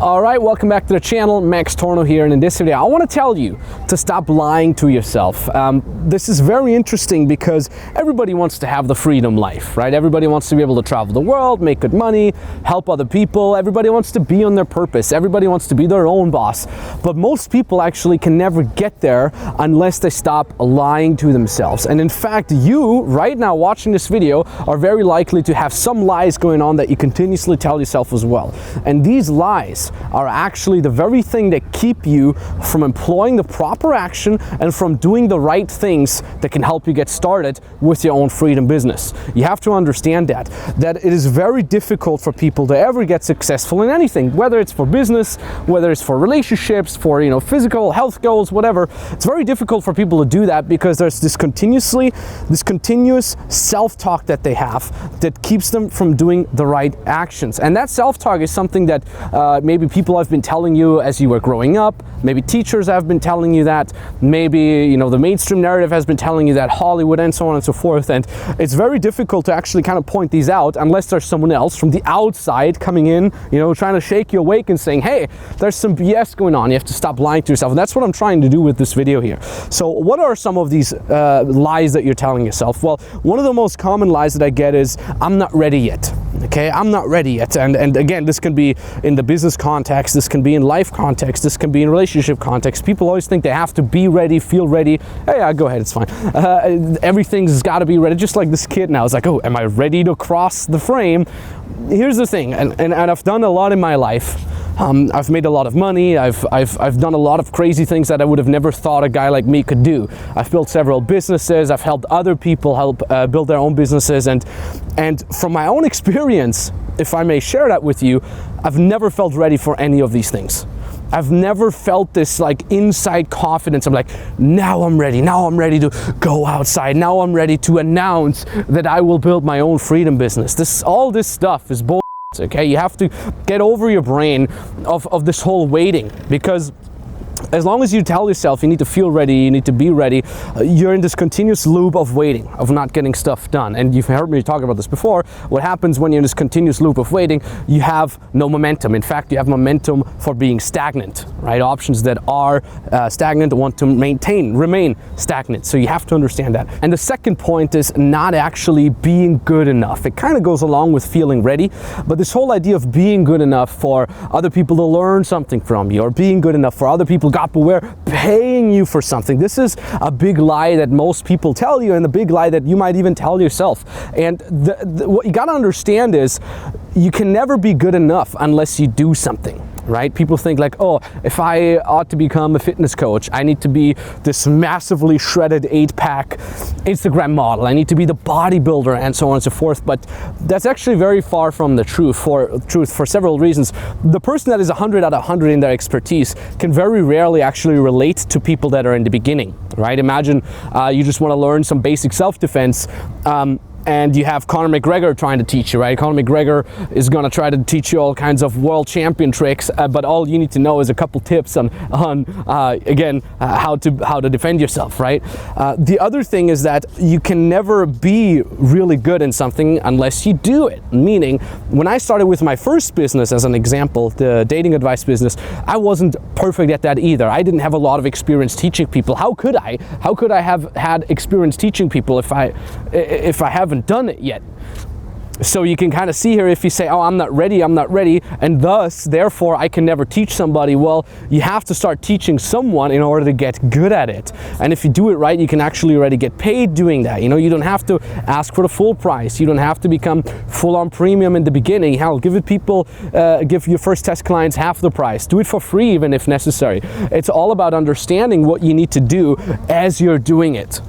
All right, welcome back to the channel. Max Tornow here, and in this video I want to tell you to stop lying to yourself. This is very interesting because everybody wants to have the freedom life, right? Everybody wants to be able to travel the world, make good money, help other people. Everybody wants to be on their purpose. Everybody wants to be their own boss. But most people actually can never get there unless they stop lying to themselves. And in fact, you right now watching this video are very likely to have some lies going on that you continuously tell yourself as well. And these lies are actually the very thing that keep you from employing the proper action and from doing the right things that can help you get started with your own freedom business. You have to understand that it is very difficult for people to ever get successful in anything, whether it's for business, whether it's for relationships, for physical health goals, whatever. It's very difficult for people to do that because there's this continuous self-talk that they have that keeps them from doing the right actions. And that self-talk is something that maybe people have been telling you as you were growing up, maybe teachers have been telling you that, maybe the mainstream narrative has been telling you that, Hollywood, and so on and so forth. And it's very difficult to actually kind of point these out unless there's someone else from the outside coming in, trying to shake you awake and saying, hey, there's some BS going on, you have to stop lying to yourself. And that's what I'm trying to do with this video here. So what are some of these lies that you're telling yourself? Well, one of the most common lies that I get is, I'm not ready yet. Okay, I'm not ready yet. And again, this can be in the business context, this can be in life context, this can be in relationship context. People always think they have to be ready, feel ready. Hey, yeah, go ahead, it's fine. Everything's got to be ready, just like this kid now. It's like, oh, am I ready to cross the frame? Here's the thing, and I've done a lot in my life. I've made a lot of money. I've done a lot of crazy things that I would have never thought a guy like me could do. I've built several businesses. I've helped other people build their own businesses. And from my own experience, if I may share that with you, I've never felt ready for any of these things. I've never felt this inside confidence. I'm like, now I'm ready. Now I'm ready to go outside. Now I'm ready to announce that I will build my own freedom business. All this stuff is bull. Okay, you have to get over your brain of this whole waiting, because as long as you tell yourself you need to feel ready, you need to be ready, you're in this continuous loop of waiting, of not getting stuff done. And you've heard me talk about this before. What happens when you're in this continuous loop of waiting, you have no momentum. In fact, you have momentum for being stagnant, right? Options that are stagnant want to remain stagnant. So you have to understand that. And the second point is not actually being good enough. It kind of goes along with feeling ready, but this whole idea of being good enough for other people to learn something from you, or being good enough for other people, God beware, paying you for something. This is a big lie that most people tell you, and a big lie that you might even tell yourself. And what you got to understand is you can never be good enough unless you do something. Right? People think like, oh, if I ought to become a fitness coach, I need to be this massively shredded 8-pack Instagram model. I need to be the bodybuilder, and so on and so forth. But that's actually very far from the truth for several reasons. The person that is 100 out of 100 in their expertise can very rarely actually relate to people that are in the beginning, right? Imagine you just want to learn some basic self-defense. And you have Conor McGregor trying to teach you, right? Conor McGregor is going to try to teach you all kinds of world champion tricks, but all you need to know is a couple tips on again, how to defend yourself, right? The other thing is that you can never be really good in something unless you do it. Meaning, when I started with my first business, as an example, the dating advice business, I wasn't perfect at that either. I didn't have a lot of experience teaching people. How could I? How could I have had experience teaching people if I haven't done it yet? So you can kind of see here, if you say, oh, I'm not ready, and therefore I can never teach somebody. Well, you have to start teaching someone in order to get good at it. And if you do it right, you can actually already get paid doing that. You don't have to ask for the full price. You don't have to become full-on premium in the beginning. Hell, give your first test clients half the price. Do it for free even if necessary. It's all about understanding what you need to do as you're doing it.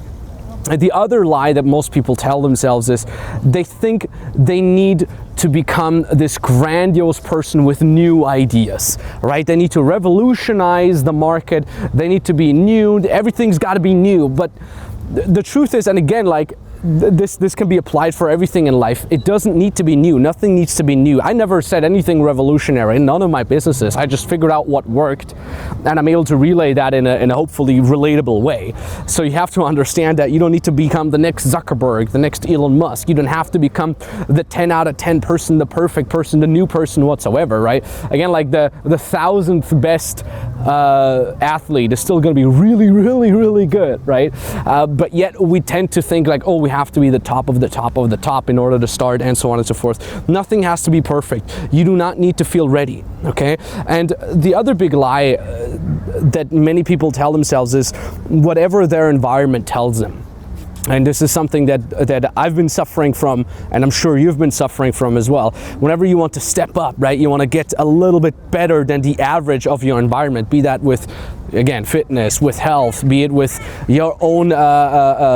The other lie that most people tell themselves is they think they need to become this grandiose person with new ideas, right? They need to revolutionize the market. They need to be new. Everything's got to be new. But the truth is, and again, this can be applied for everything in life. It doesn't need to be new. Nothing needs to be new. I never said anything revolutionary in none of my businesses. I just figured out what worked, and I'm able to relay that in a hopefully relatable way. So you have to understand that you don't need to become the next Zuckerberg, the next Elon Musk. You don't have to become the 10 out of 10 person, the perfect person, the new person whatsoever, right? Again, like the 1,000th best athlete is still going to be really, really, really good, right? But yet we tend to think like, oh, we have to be the top of the top of the top in order to start, and so on and so forth. Nothing has to be perfect. You do not need to feel ready, okay? And the other big lie that many people tell themselves is whatever their environment tells them. And this is something that I've been suffering from, and I'm sure you've been suffering from as well. Whenever you want to step up, right, you want to get a little bit better than the average of your environment, be that with, again, fitness, with health, be it with your own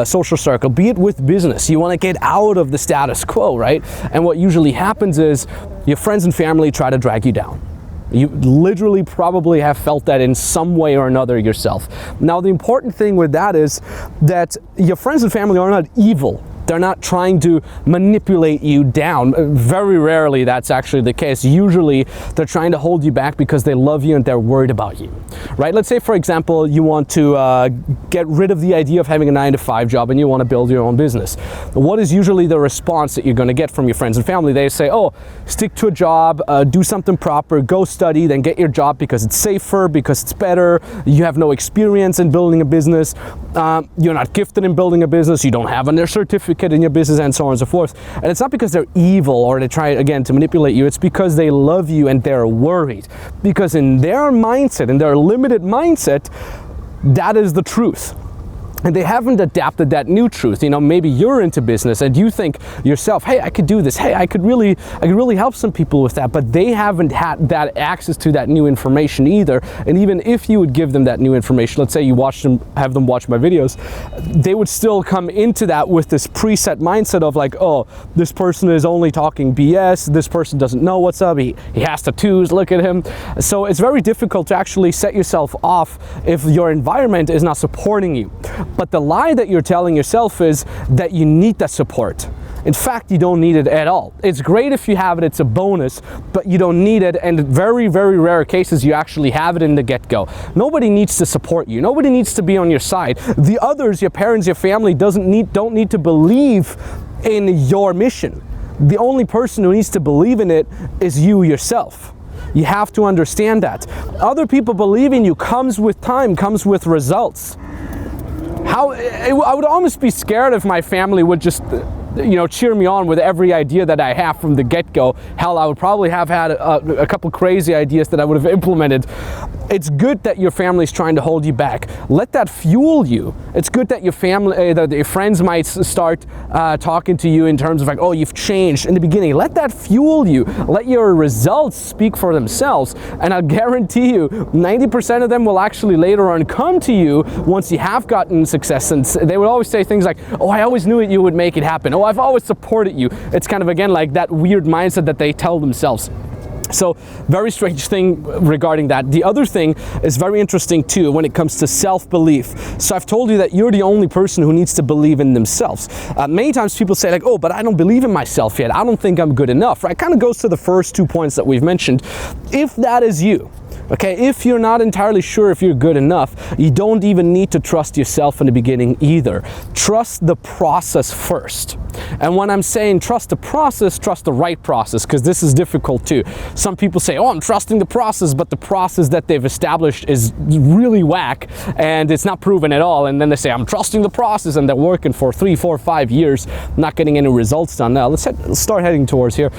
social circle, be it with business. You want to get out of the status quo, right? And what usually happens is your friends and family try to drag you down. You literally probably have felt that in some way or another yourself. Now, the important thing with that is that your friends and family are not evil. They're not trying to manipulate you down. Very rarely that's actually the case. Usually they're trying to hold you back because they love you and they're worried about you, right? Let's say, for example, you want to get rid of the idea of having a 9-to-5 job and you want to build your own business. What is usually the response that you're going to get from your friends and family? They say, oh, stick to a job, do something proper, go study, then get your job because it's safer, because it's better. You have no experience in building a business. You're not gifted in building a business. You don't have a certificate in your business, and so on and so forth. And it's not because they're evil or they try again to manipulate you. It's because they love you and they're worried, because in their mindset, in their limited mindset, that is the truth. And they haven't adapted that new truth. You know, maybe you're into business and you think yourself, hey, I could do this. Hey, I could really help some people with that. But they haven't had that access to that new information either. And even if you would give them that new information, let's say you have them watch my videos, they would still come into that with this preset mindset of like, oh, this person is only talking BS. This person doesn't know what's up. He has tattoos. Look at him. So it's very difficult to actually set yourself off if your environment is not supporting you. But the lie that you're telling yourself is that you need that support. In fact, you don't need it at all. It's great if you have it, it's a bonus, but you don't need it, and in very, very rare cases, you actually have it in the get-go. Nobody needs to support you. Nobody needs to be on your side. The others, your parents, your family, don't need to believe in your mission. The only person who needs to believe in it is you yourself. You have to understand that. Other people believing you comes with time, comes with results. I would almost be scared if my family would just, cheer me on with every idea that I have from the get-go. Hell, I would probably have had a couple crazy ideas that I would have implemented. It's good that your family's trying to hold you back. Let that fuel you. It's good that your family, that your friends might start talking to you in terms of like, oh, you've changed in the beginning. Let that fuel you. Let your results speak for themselves. And I'll guarantee you, 90% of them will actually later on come to you once you have gotten success. And they would always say things like, oh, I always knew you would make it happen. Oh, I've always supported you. It's kind of, again, like that weird mindset that they tell themselves. So, very strange thing regarding that. The other thing is very interesting too when it comes to self-belief. So I've told you that you're the only person who needs to believe in themselves. Many times people say like, oh, but I don't believe in myself yet. I don't think I'm good enough, right? It kind of goes to the first 2 points that we've mentioned. If that is you, okay, if you're not entirely sure if you're good enough, you don't even need to trust yourself in the beginning either. Trust the process first. And when I'm saying trust the process, trust the right process, because this is difficult too. Some people say, oh, I'm trusting the process, but the process that they've established is really whack and it's not proven at all. And then they say, I'm trusting the process, and they're working for 3, 4, 5 years, not getting any results done. Now, let's start heading towards here.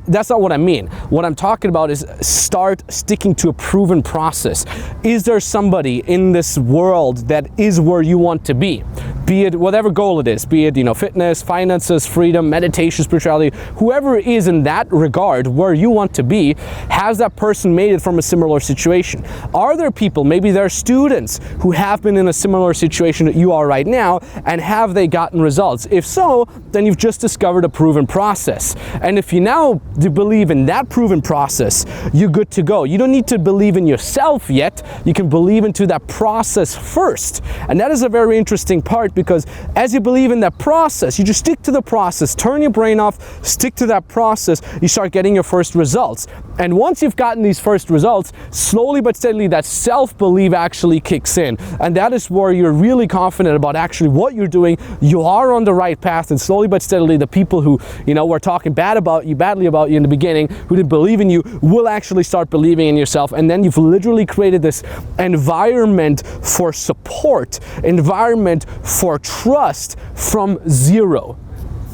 That's not what I mean. What I'm talking about is start sticking to a proven process. Is there somebody in this world that is where you want to be? Be it whatever goal it is, be it, fitness, finance, finances, freedom, meditation, spirituality, whoever is in that regard where you want to be, has that person made it from a similar situation? Are there people, maybe they're students, who have been in a similar situation that you are right now, and have they gotten results? If so, then you've just discovered a proven process. And if you now believe in that proven process, you're good to go. You don't need to believe in yourself yet. You can believe into that process first. And that is a very interesting part, because as you believe in that process, you just stick to the process, turn your brain off, stick to that process, you start getting your first results. And once you've gotten these first results, slowly but steadily that self-belief actually kicks in. And that is where you're really confident about actually what you're doing. You are on the right path, and slowly but steadily the people who, were talking badly about you in the beginning, who didn't believe in you, will actually start believing in yourself. And then you've literally created this environment for support, environment for trust from zero.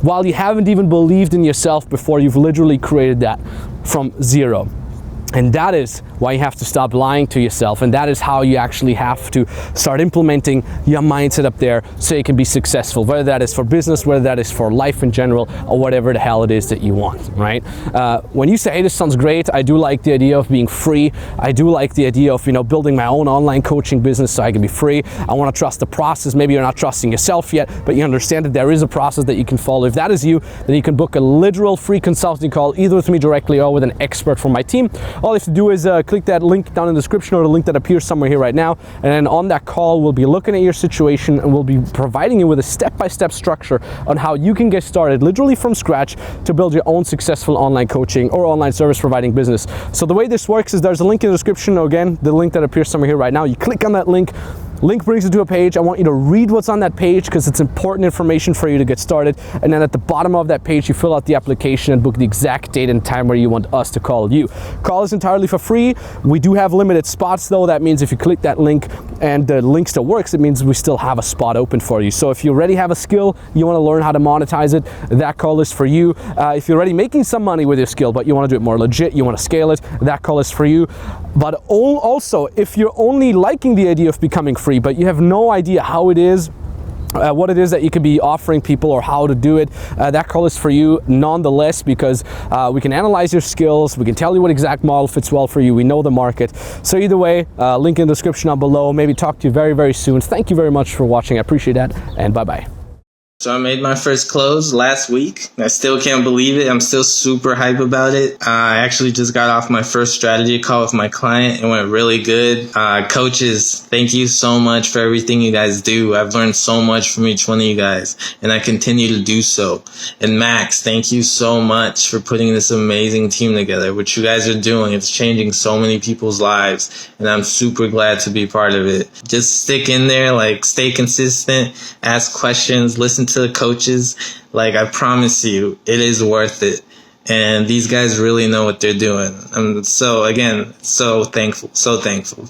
While you haven't even believed in yourself before, you've literally created that from zero. And that is why you have to stop lying to yourself, and that is how you actually have to start implementing your mindset up there so you can be successful, whether that is for business, whether that is for life in general, or whatever the hell it is that you want, right? When you say, hey, this sounds great, I do like the idea of being free, I do like the idea of building my own online coaching business so I can be free, I want to trust the process. Maybe you're not trusting yourself yet, but you understand that there is a process that you can follow. If that is you, then you can book a literal free consulting call, either with me directly or with an expert from my team. All you have to do is click that link down in the description, or the link that appears somewhere here right now, and then on that call we'll be looking at your situation, and we'll be providing you with a step-by-step structure on how you can get started literally from scratch to build your own successful online coaching or online service providing business. So the way this works is there's a link in the description, or again, the link that appears somewhere here right now. You click on that link. Link brings you to a page. I want you to read what's on that page, because it's important information for you to get started. And then at the bottom of that page, you fill out the application and book the exact date and time where you want us to call you. Call is entirely for free. We do have limited spots though. That means if you click that link and the link still works, it means we still have a spot open for you. So if you already have a skill, you want to learn how to monetize it, that call is for you. If you're already making some money with your skill, but you want to do it more legit, you want to scale it, that call is for you. But also, if you're only liking the idea of becoming free, but you have no idea how it is, what it is that you could be offering people, or how to do it, that call is for you nonetheless, because we can analyze your skills, we can tell you what exact model fits well for you, we know the market. So either way, link in the description down below. Maybe talk to you very, very soon. Thank you very much for watching. I appreciate that, and bye-bye. So I made my first close last week. I still can't believe it. I'm still super hype about it. I actually just got off my first strategy call with my client. It went really good. Coaches, thank you so much for everything you guys do. I've learned so much from each one of you guys, and I continue to do so. And Max, thank you so much for putting this amazing team together. What you guys are doing, it's changing so many people's lives, and I'm super glad to be part of it. Just stick in there, stay consistent, ask questions, listen to the coaches. I promise you, it is worth it. And these guys really know what they're doing. I'm so thankful.